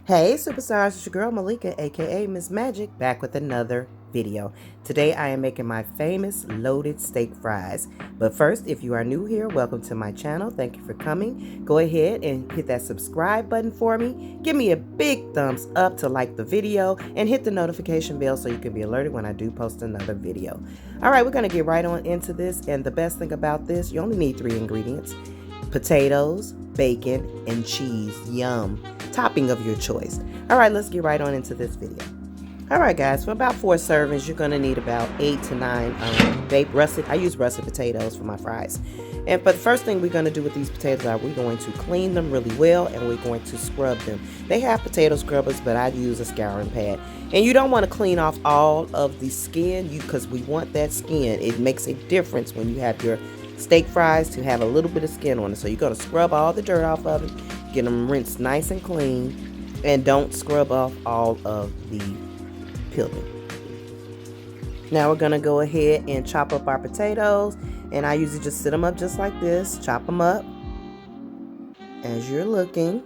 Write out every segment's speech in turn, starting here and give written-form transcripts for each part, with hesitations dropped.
Hey superstars, it's your girl Malika, aka Miss Magic, back with another video. Today I am making my famous loaded steak fries. But first, if you are new here, welcome to my channel. Thank you for coming. Go ahead and hit that subscribe button for me. Give me a big thumbs up to like the video and hit the notification bell so you can be alerted when I do post another video. Alright, we're going to get right on into this, and the best thing about this, you only need 3 ingredients. Potatoes, bacon, and cheese. Yum. Topping of your choice. All right, let's get right on into this video. All right, guys, for about 4 servings, you're going to need about 8 to 9 baked russet. I use russet potatoes for my fries. But the first thing we're going to do with these potatoes are we're going to clean them really well, and we're going to scrub them. They have potato scrubbers, but I use a scouring pad. And you don't want to clean off all of the skin because we want that skin. It makes a difference when you have your steak fries to have a little bit of skin on it. So you're going to scrub all the dirt off of it, get them rinsed nice and clean, and don't scrub off all of the peeling. Now we're going to go ahead and chop up our potatoes, and I usually just sit them up just like this, chop them up as you're looking,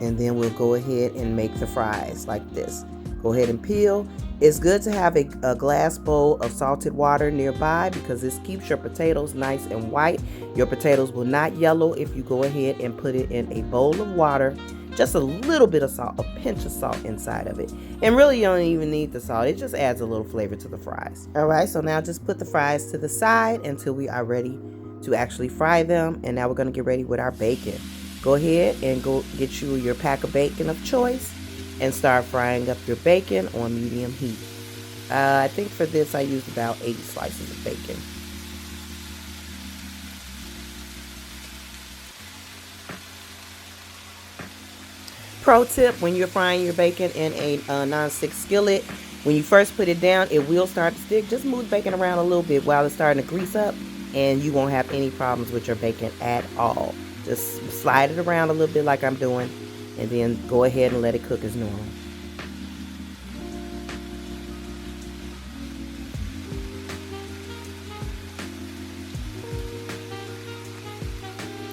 and then we'll go ahead and make the fries like this. Go ahead and peel. It's good to have a glass bowl of salted water nearby because this keeps your potatoes nice and white. Your potatoes will not yellow if you go ahead and put it in a bowl of water. Just a little bit of salt, a pinch of salt inside of it. And really you don't even need the salt. It just adds a little flavor to the fries. Alright, so now just put the fries to the side until we are ready to actually fry them. And now we're going to get ready with our bacon. Go ahead and go get you your pack of bacon of choice and start frying up your bacon on medium heat. I think for this I used about 8 slices of bacon. Pro tip, when you're frying your bacon in a non-stick skillet, when you first put it down, it will start to stick. Just move the bacon around a little bit while it's starting to grease up, and you won't have any problems with your bacon at all. Just slide it around a little bit like I'm doing, and then go ahead and let it cook as normal.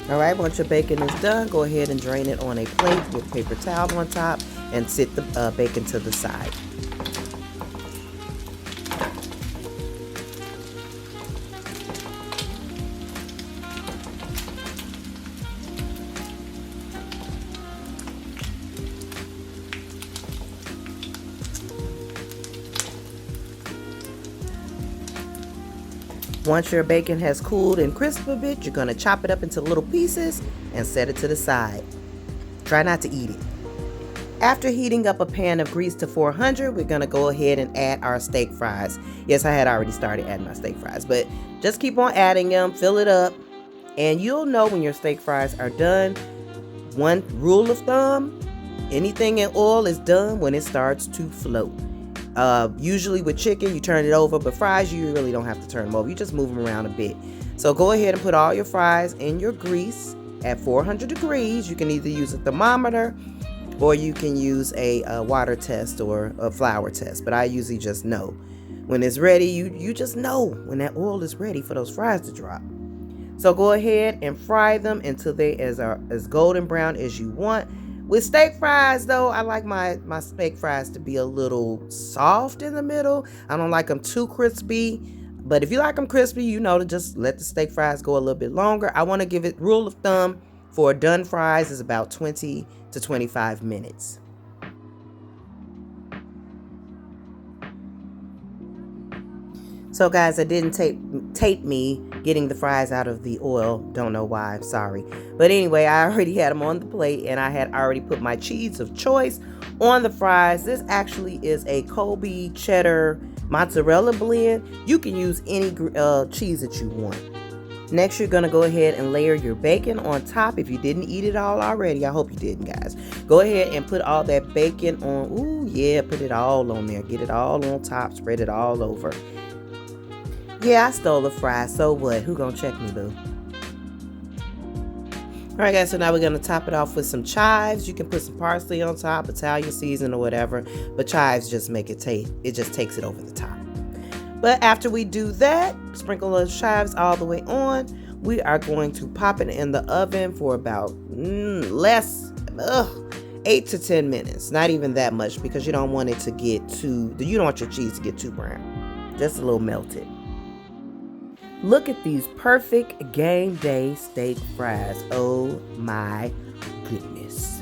Alright, once your bacon is done, go ahead and drain it on a plate with paper towel on top and sit the bacon to the side. Once your bacon has cooled and crisped a bit, you're going to chop it up into little pieces and set it to the side. Try not to eat it. After heating up a pan of grease to 400, we're going to go ahead and add our steak fries. Yes, I had already started adding my steak fries, but just keep on adding them, fill it up, and you'll know when your steak fries are done. One rule of thumb, anything in oil is done when it starts to float. Usually with chicken, you turn it over, but fries, you really don't have to turn them over. You just move them around a bit. So go ahead and put all your fries in your grease at 400 degrees. You can either use a thermometer or you can use a water test or a flour test, but I usually just know. When it's ready, you just know when that oil is ready for those fries to drop. So go ahead and fry them until they are as golden brown as you want. With steak fries, though, I like my steak fries to be a little soft in the middle. I don't like them too crispy. But if you like them crispy, you know to just let the steak fries go a little bit longer. I want to give it, rule of thumb for done fries is about 20 to 25 minutes. So guys, I didn't tape me getting the fries out of the oil. Don't know why, I'm sorry. But anyway, I already had them on the plate, and I had already put my cheese of choice on the fries. This actually is a Colby cheddar mozzarella blend. You can use any cheese that you want. Next, you're going to go ahead and layer your bacon on top. If you didn't eat it all already, I hope you didn't, guys. Go ahead and put all that bacon on. Ooh, yeah, put it all on there. Get it all on top. Spread it all over. Yeah, I stole the fries, so what? Who gonna check me, boo? Alright guys, so now we're gonna top it off with some chives. You can put some parsley on top, Italian season or whatever, but chives just make it taste, it just takes it over the top. But after we do that, sprinkle those chives all the way on. We are going to pop it in the oven for about less, 8 to 10 minutes. Not even that much, because you don't want it to get you don't want your cheese to get too brown. Just a little melted. Look at these perfect Game Day steak fries. Oh my goodness.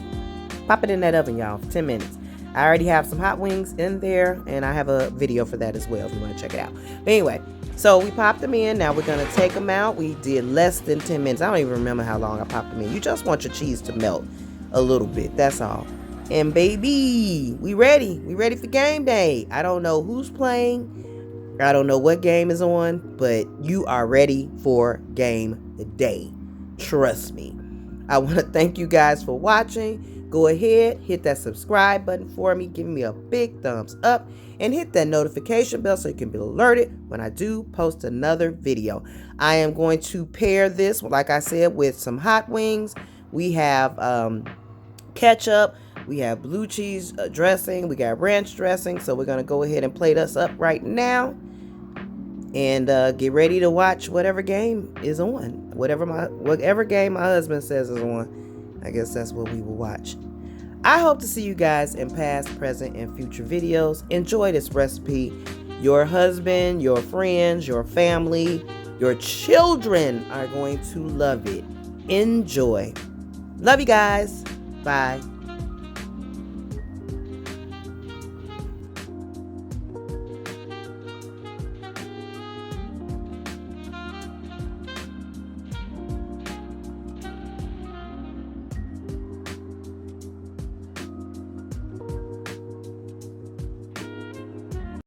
Pop it in that oven, y'all, for 10 minutes. I already have some hot wings in there, and I have a video for that as well if you want to check it out. But anyway, so we popped them in. Now we're going to take them out. We did less than 10 minutes. I don't even remember how long I popped them in. You just want your cheese to melt a little bit. That's all. And baby, we ready. We ready for game day. I don't know who's playing. I don't know what game is on, but you are ready for game day. Trust me. I want to thank you guys for watching. Go ahead, hit that subscribe button for me. Give me a big thumbs up and hit that notification bell so you can be alerted when I do post another video. I am going to pair this, like I said, with some hot wings. We have ketchup. We have blue cheese dressing. We got ranch dressing. So we're going to go ahead and plate us up right now and get ready to watch whatever game is on. Whatever game my husband says is on. I guess that's what we will watch. I hope to see you guys in past, present, and future videos. Enjoy this recipe. Your husband, your friends, your family, your children are going to love it. Enjoy. Love you guys. Bye.